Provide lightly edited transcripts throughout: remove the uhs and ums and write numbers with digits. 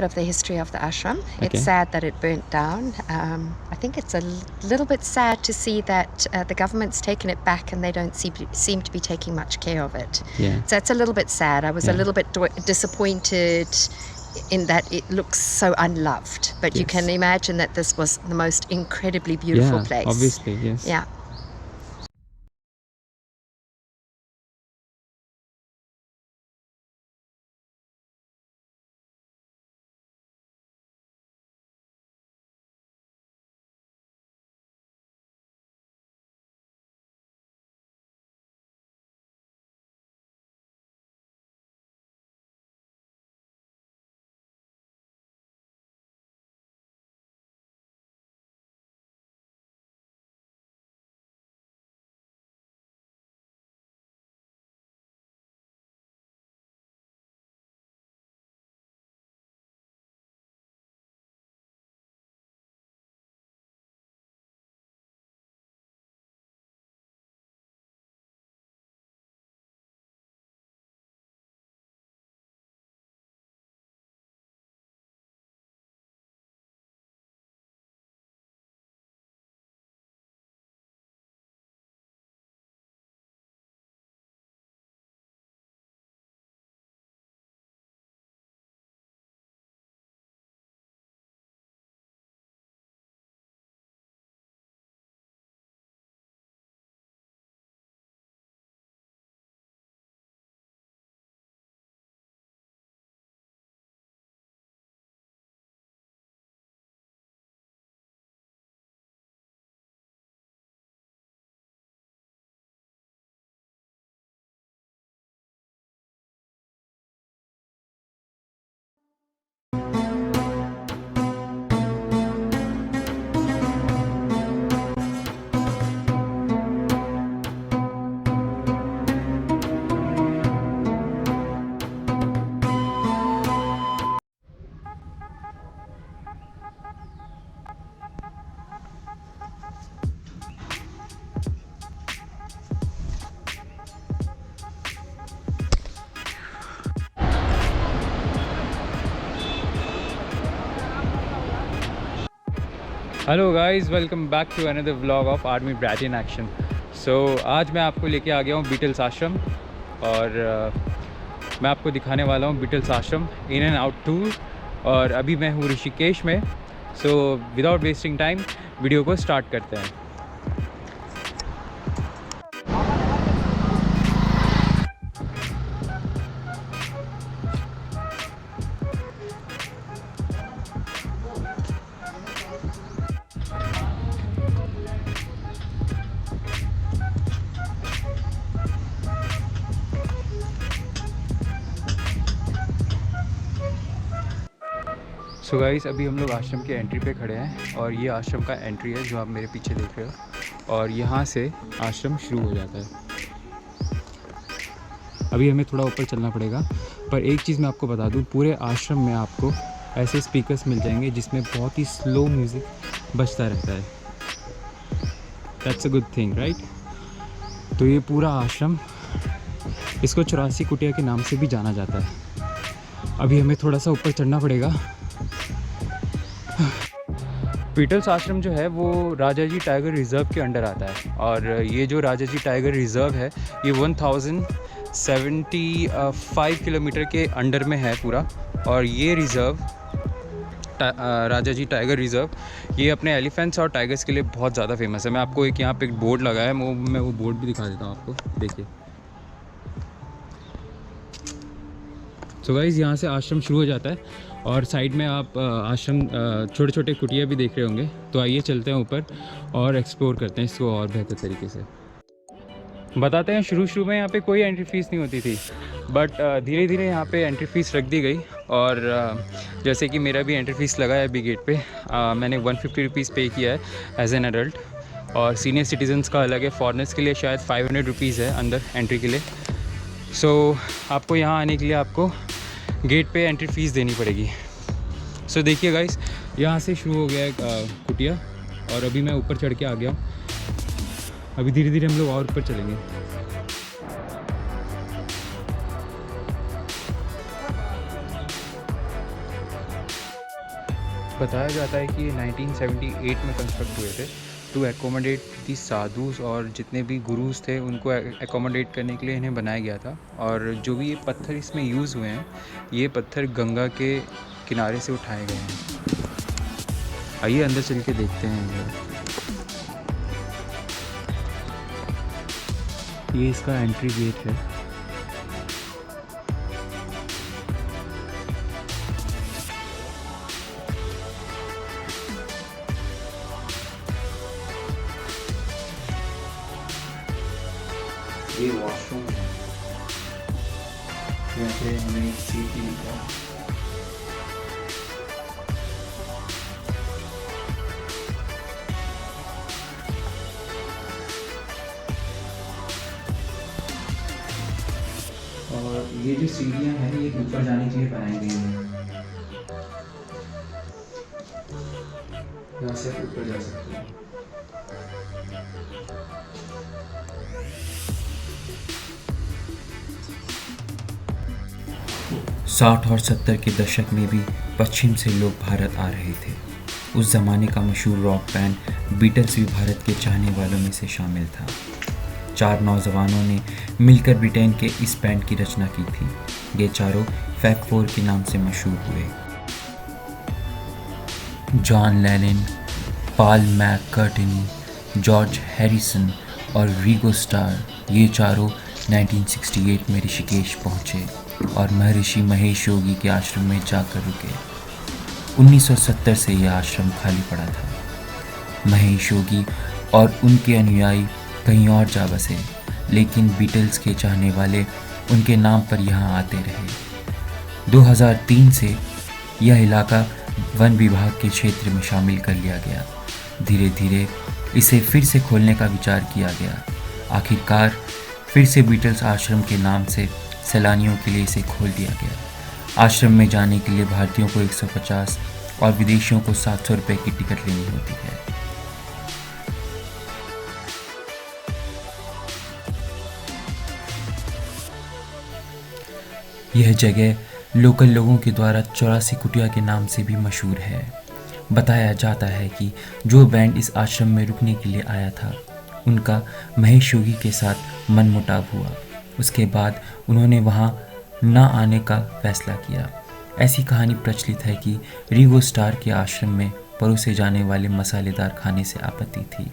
of the history of the ashram. Okay. It's sad that it burnt down. I think it's a little bit sad to see that the government's taken it back and they don't seem to be taking much care of it. Yeah. So it's a little bit sad. I was a little bit disappointed in that it looks so unloved. But you can imagine that this was the most incredibly beautiful place. Obviously, yes. Yeah. Hello guys, welcome back to another vlog of army brat in action. So आज मैं आपको लेके आ गया हूँ Beatles आश्रम और मैं आपको दिखाने वाला हूँ बीटल्स आश्रम इन एंड आउट टूर। और अभी मैं हूँ ऋषिकेश में। So without wasting time video को स्टार्ट करते हैं। सो गाइस, अभी हम लोग आश्रम के एंट्री पे खड़े हैं और ये आश्रम का एंट्री है जो आप मेरे पीछे देख रहे हो। और यहाँ से आश्रम शुरू हो जाता है। अभी हमें थोड़ा ऊपर चलना पड़ेगा, पर एक चीज़ मैं आपको बता दूँ, पूरे आश्रम में आपको ऐसे स्पीकर्स मिल जाएंगे जिसमें बहुत ही स्लो म्यूज़िक बजता रहता है। That's a good thing, right. तो ये पूरा आश्रम, इसको 84 कुटिया के नाम से भी जाना जाता है। अभी हमें थोड़ा सा ऊपर चढ़ना पड़ेगा। बीटल्स आश्रम जो है वो राजा जी टाइगर रिज़र्व के अंडर आता है। और ये जो राजा जी टाइगर रिज़र्व है ये 1075 किलोमीटर के अंडर में है पूरा। और ये रिज़र्व राजा जी टाइगर रिज़र्व ये अपने एलिफेंट्स और टाइगर्स के लिए बहुत ज़्यादा फेमस है। मैं आपको एक यहाँ पे एक बोर्ड लगा है, मैं वो बोर्ड भी दिखा देता हूँ आपको, देखिए। सो गाइस, यहाँ से आश्रम शुरू हो जाता है और साइड में आप आश्रम छोटे छोटे कुटिया भी देख रहे होंगे। तो आइए चलते हैं ऊपर और एक्सप्लोर करते हैं इसको और बेहतर तरीके से। बताते हैं, शुरू में यहाँ पे कोई एंट्री फ़ीस नहीं होती थी, बट धीरे धीरे यहाँ पे एंट्री फ़ीस रख दी गई। और जैसे कि मेरा भी एंट्री फ़ीस लगा है अभी गेट पे। मैंने 150 रुपीज़ पे किया है एज एन एडल्ट। और सीनियर सिटीजन्स का अलग है, फॉरनर्स के लिए शायद 500 रुपीज़ है अंदर एंट्री के लिए। सो आपको यहाँ आने के लिए आपको गेट पे एंट्री फ़ीस देनी पड़ेगी। सो देखिए गाइस, यहाँ से शुरू हो गया एक कुटिया और अभी मैं ऊपर चढ़ के आ गया हूँ। अभी धीरे धीरे हम लोग और ऊपर चलेंगे। बताया जाता है कि ये 1978 में कंस्ट्रक्ट हुए थे टू एकोमोडेट दी साधुस, और जितने भी गुरुज थे उनको एकोमोडेट करने के लिए इन्हें बनाया गया था। और जो भी ये पत्थर इसमें यूज़ हुए हैं, ये पत्थर गंगा के किनारे से उठाए गए हैं। आइए अंदर चल के देखते हैं। ये इसका एंट्री गेट है। ये वॉशरूम है, यहाँ पे हमें एक सीट भी दिखा है। और ये जो सीढ़ियाँ हैं ये ऊपर जाने के लिए बनाई गई हैं, यहाँ से ऊपर जा सकते हैं। 60 और 70 के दशक में भी पश्चिम से लोग भारत आ रहे थे। उस ज़माने का मशहूर रॉक बैंड बीटल्स भी भारत के चाहने वालों में से शामिल था। 4 नौजवानों ने मिलकर ब्रिटेन के इस बैंड की रचना की थी। ये चारों फैब फोर के नाम से मशहूर हुए। John Lennon, Paul McCartney, George Harrison और रिगो स्टार, ये चारों 1968 में ऋषिकेश पहुँचे और महर्षि महेश योगी के आश्रम में जाकर रुके। 1970 से यह आश्रम खाली पड़ा था। महेश योगी और उनके अनुयायी कहीं और जा बसे, लेकिन बीटल्स के चाहने वाले उनके नाम पर यहाँ आते रहे। 2003 से यह इलाका वन विभाग के क्षेत्र में शामिल कर लिया गया। धीरे धीरे इसे फिर से खोलने का विचार किया गया। आखिरकार फिर से बीटल्स आश्रम के नाम से सैलानियों के लिए इसे खोल दिया गया। आश्रम में जाने के लिए भारतीयों को 150 और विदेशियों को 700 रुपये की टिकट लेनी होती है। यह जगह लोकल लोगों के द्वारा 84 कुटिया के नाम से भी मशहूर है। बताया जाता है कि जो बैंड इस आश्रम में रुकने के लिए आया था, उनका महेश योगी के साथ मनमुटाव हुआ। उसके बाद उन्होंने वहाँ न आने का फैसला किया। ऐसी कहानी प्रचलित है कि रिगो स्टार के आश्रम में परोसे जाने वाले मसालेदार खाने से आपत्ति थी,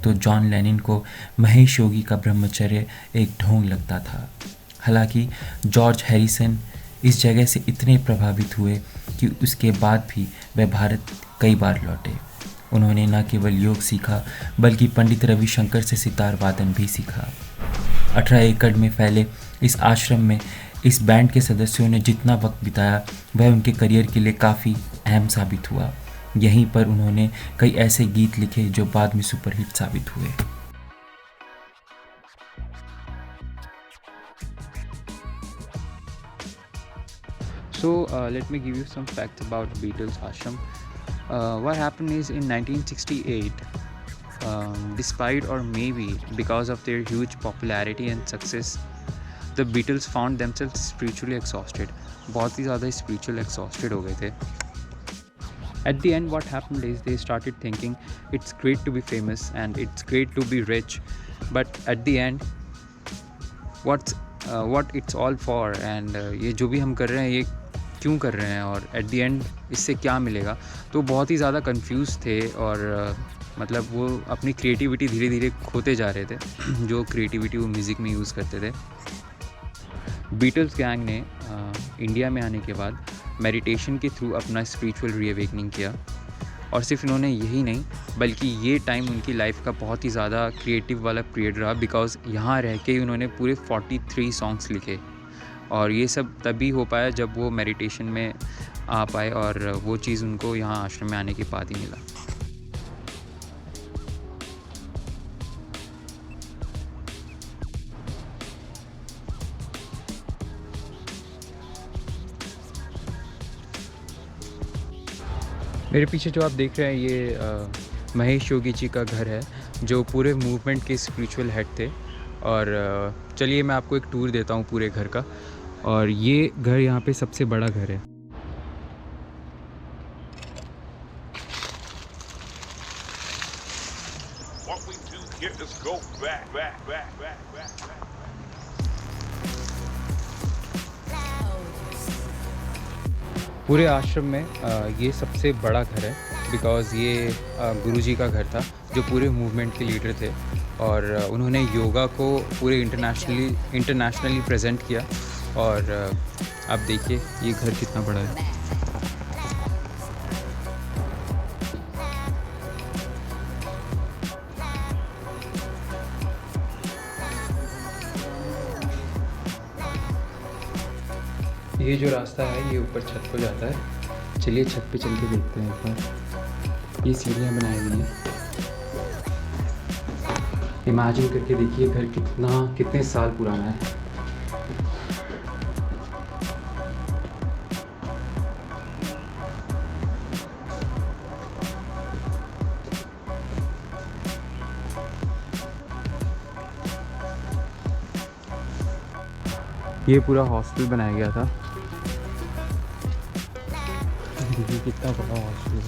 तो जॉन लेनिन को महेश योगी का ब्रह्मचर्य एक ढोंग लगता था। हालांकि जॉर्ज हैरिसन इस जगह से इतने प्रभावित हुए कि उसके बाद भी वह भारत कई बार लौटे। उन्होंने न केवल योग सीखा, बल्कि पंडित रविशंकर से सितार वादन भी सीखा। 18 एकड़ में फैले इस आश्रम में इस बैंड के सदस्यों ने जितना वक्त बिताया, वह उनके करियर के लिए काफ़ी अहम साबित हुआ। यहीं पर उन्होंने कई ऐसे गीत लिखे जो बाद में सुपरहिट साबित हुए। So let me give you some facts about Beatles ashram. What happened is in 1968, despite or maybe because of their huge popularity and success, the Beatles found themselves spiritually exhausted. बहुत ही ज़्यादा spiritual exhausted हो गए थे. At the end, what happened is they started thinking it's great to be famous and it's great to be rich, but at the end, what it's all for, and ये जो भी हम कर रहे हैं ये क्यों कर रहे हैं, और एट द एंड इससे क्या मिलेगा। तो बहुत ही ज़्यादा कंफ्यूज थे, और मतलब वो अपनी क्रिएटिविटी धीरे धीरे खोते जा रहे थे, जो क्रिएटिविटी वो म्यूज़िक में यूज़ करते थे। बीटल्स गैंग ने इंडिया में आने के बाद मेडिटेशन के थ्रू अपना स्पिरिचुअल रीअवेकनिंग किया, और सिर्फ इन्होंने यही नहीं बल्कि ये टाइम उनकी लाइफ का बहुत ही ज़्यादा क्रिएटिव वाला पीरियड रहा, बिकॉज़ यहाँ रह के उन्होंने पूरे 43 सॉन्ग्स लिखे, और ये सब तभी हो पाया जब वो मेडिटेशन में आ पाए, और वो चीज़ उनको यहाँ आश्रम में आने के बाद ही मिला। मेरे पीछे जो आप देख रहे हैं ये महेश योगी जी का घर है, जो पूरे मूवमेंट के स्पिरिचुअल हेड थे। और चलिए मैं आपको एक टूर देता हूँ पूरे घर का। और ये घर यहाँ पे सबसे बड़ा घर है। What we do here is go back, back, back, back, back, back. पूरे आश्रम में ये सबसे बड़ा घर है, बिकॉज़ ये गुरुजी का घर था जो पूरे मूवमेंट के लीडर थे, और उन्होंने योगा को पूरे इंटरनेशनली प्रेजेंट किया। और आप देखिए ये घर कितना बड़ा है। ये जो रास्ता है ये ऊपर छत को जाता है। चलिए छत पे चल के देखते हैं एक बार। ये सीढ़ियाँ बनाई हुई हैं। इमेजिन करके देखिए घर कितने साल पुराना है। ये पूरा हॉस्टल बनाया गया था। देखिए कितना बड़ा हॉस्टल है।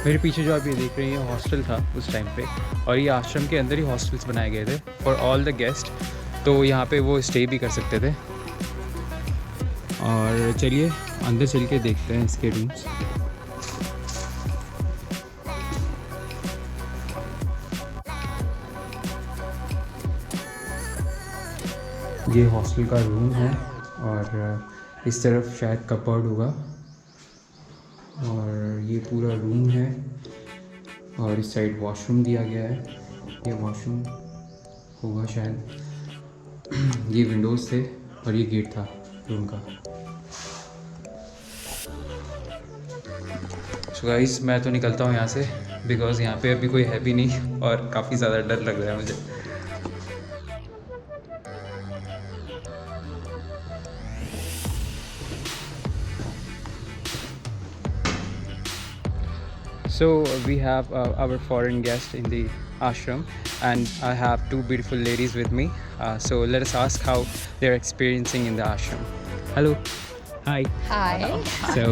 मेरे पीछे जो आप ये देख रहे हैं ये हॉस्टल था उस टाइम पे, और ये आश्रम के अंदर ही हॉस्टल्स बनाए गए थे फॉर ऑल द गेस्ट, तो यहाँ पे वो स्टे भी कर सकते थे। और चलिए अंदर चल के देखते हैं इसके रूम्स। ये हॉस्टल का रूम है, और इस तरफ शायद कपबोर्ड होगा, और ये पूरा रूम है, और इस साइड वॉशरूम दिया गया है। ये वॉशरूम होगा शायद। ये विंडोज़ थे और ये गेट था रूम का। सो गाइस मैं तो निकलता हूँ यहाँ से, बिकॉज़ यहाँ पे अभी कोई है भी नहीं और काफ़ी ज़्यादा डर लग रहा है मुझे। So we have our foreign guest in the ashram, and I have two beautiful ladies with me. So let us ask how they're experiencing in the ashram. Hello. Hi. Hi, So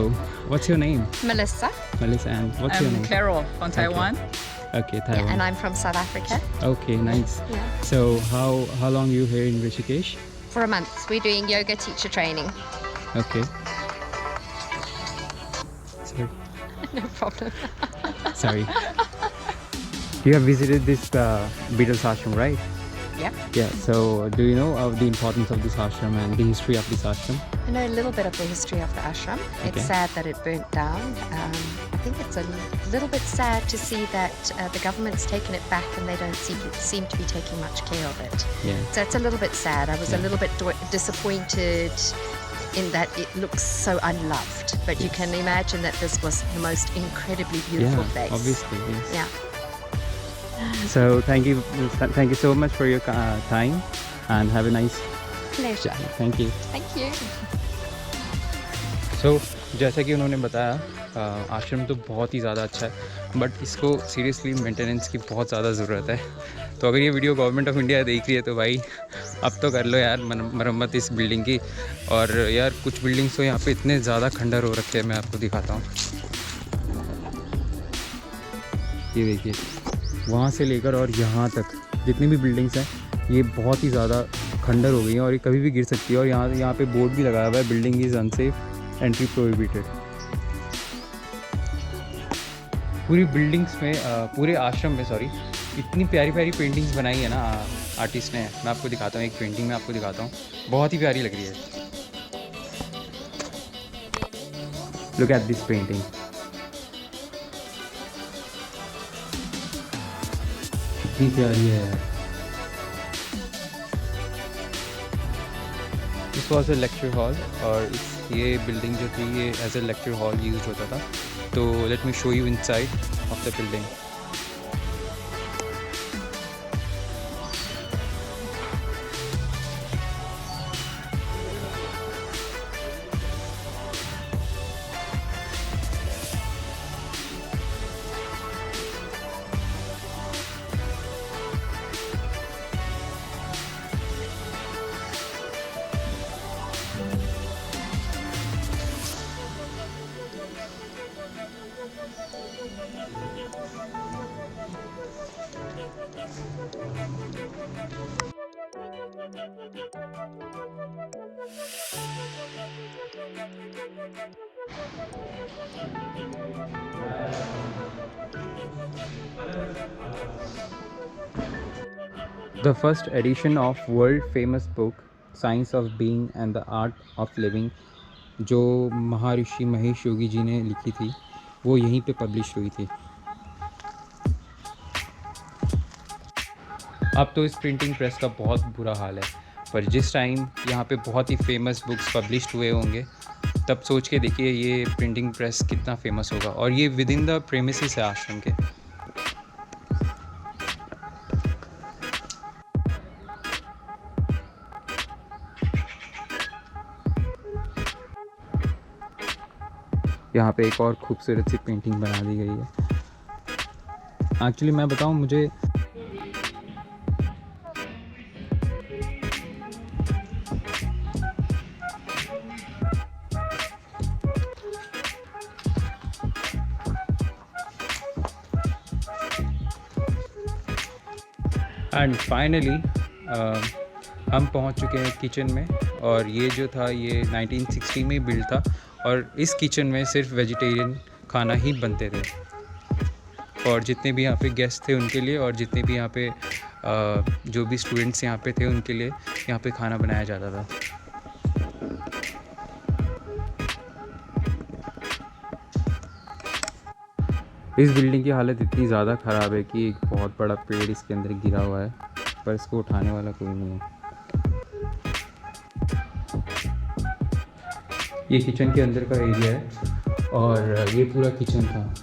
what's your name? Melissa, Melissa, and what's your I'm name? Carol from Taiwan. Okay, Taiwan. and I'm from South Africa. Okay, nice. Yeah. So how long you here in Rishikesh? For a month, we're doing yoga teacher training. Okay. Sorry. No problem. Sorry. You have visited this Beatles ashram, right? Yep. Yeah. So do you know of the importance of this ashram and the history of this ashram? I know a little bit of the history of the ashram. Okay. It's sad that it burnt down. I think it's a little bit sad to see that the government's taken it back and they don't seem to be taking much care of it. Yeah. So it's a little bit sad. I was a Yeah. little bit disappointed in that it looks so unloved. But you can imagine that this was the most incredibly beautiful Yeah. place. Obviously. Yes. Yeah. So thank you so much for your time, and have a nice. Pleasure. Thank you. Thank you. So जैसा कि उन्होंने बताया आश्रम तो बहुत ही ज़्यादा अच्छा है, बट इसको सीरियसली मेंटेनेंस की बहुत ज़्यादा ज़रूरत है। तो अगर ये वीडियो गवर्नमेंट ऑफ इंडिया देख रही है तो भाई अब तो कर लो यार मरम्मत इस बिल्डिंग की। और यार कुछ बिल्डिंग्स तो यहाँ पे इतने ज़्यादा खंडर हो रखे हैं, मैं आपको दिखाता हूँ। ये देखिए वहाँ से लेकर और यहाँ तक जितनी भी बिल्डिंग्स हैं ये बहुत ही ज़्यादा खंडर हो गई हैं और ये कभी भी गिर सकती है। और यहाँ पे बोर्ड भी लगाया हुआ है, building is unsafe, entry prohibited. पूरी बिल्डिंग्स में पूरे आश्रम में इतनी प्यारी प्यारी पेंटिंग्स बनाई है ना आर्टिस्ट ने। मैं आपको दिखाता हूँ, एक पेंटिंग मैं आपको दिखाता हूँ, बहुत ही प्यारी लग रही है। लुक एट दिस पेंटिंग, कितनी प्यारी है यार। This was a lecture hall, और ये बिल्डिंग जो थी ये as a lecture hall use होता था। तो let me show you inside of the building. The first edition of world famous book Science of Being and the Art of Living जो महर्षि महेश योगी जी ने लिखी थी वो यहीं पे पब्लिश हुई थी। अब तो इस प्रिंटिंग प्रेस का बहुत बुरा हाल है, पर जिस टाइम यहाँ पे बहुत ही फेमस बुक्स पब्लिश्ड हुए होंगे तब सोच के देखिए ये प्रिंटिंग प्रेस कितना फेमस होगा। और ये विद इन द प्रेमिसेस है आश्रम के। यहाँ पे एक और खूबसूरत सी पेंटिंग बना दी गई है। एक्चुअली मैं बताऊँ, मुझे एंड फाइनली हम पहुंच चुके हैं किचन में। और ये जो था ये 1960 में बिल्ड था और इस किचन में सिर्फ वेजिटेरियन खाना ही बनते थे। और जितने भी यहाँ पे गेस्ट थे उनके लिए और जितने भी यहाँ पे जो भी स्टूडेंट्स यहाँ पे थे उनके लिए यहाँ पे खाना बनाया जाता था। इस बिल्डिंग की हालत इतनी ज़्यादा ख़राब है कि एक बहुत बड़ा पेड़ इसके अंदर गिरा हुआ है, पर इसको उठाने वाला कोई नहीं है। ये किचन के अंदर का एरिया है और ये पूरा किचन था।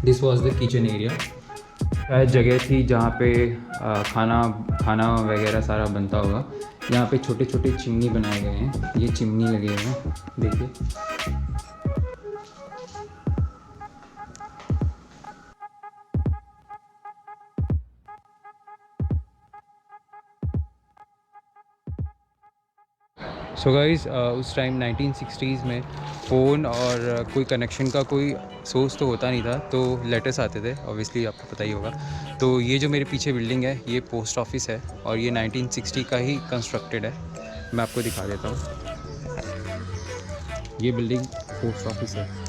This was the kitchen area. शायद जगह थी जहाँ पे खाना वगैरह सारा बनता होगा। यहाँ पे छोटे छोटे चिमनी बनाए गए हैं, ये चिमनी लगे हुए हैं, देखिए। सो गाइज़ उस टाइम 1960s में फ़ोन और कोई कनेक्शन का कोई सोर्स तो होता नहीं था, तो लेटर्स आते थे, ऑब्वियसली आपको पता ही होगा। तो ये जो मेरे पीछे बिल्डिंग है ये पोस्ट ऑफिस है और ये 1960 का ही कंस्ट्रक्टेड है। मैं आपको दिखा देता हूँ, ये बिल्डिंग पोस्ट ऑफिस है।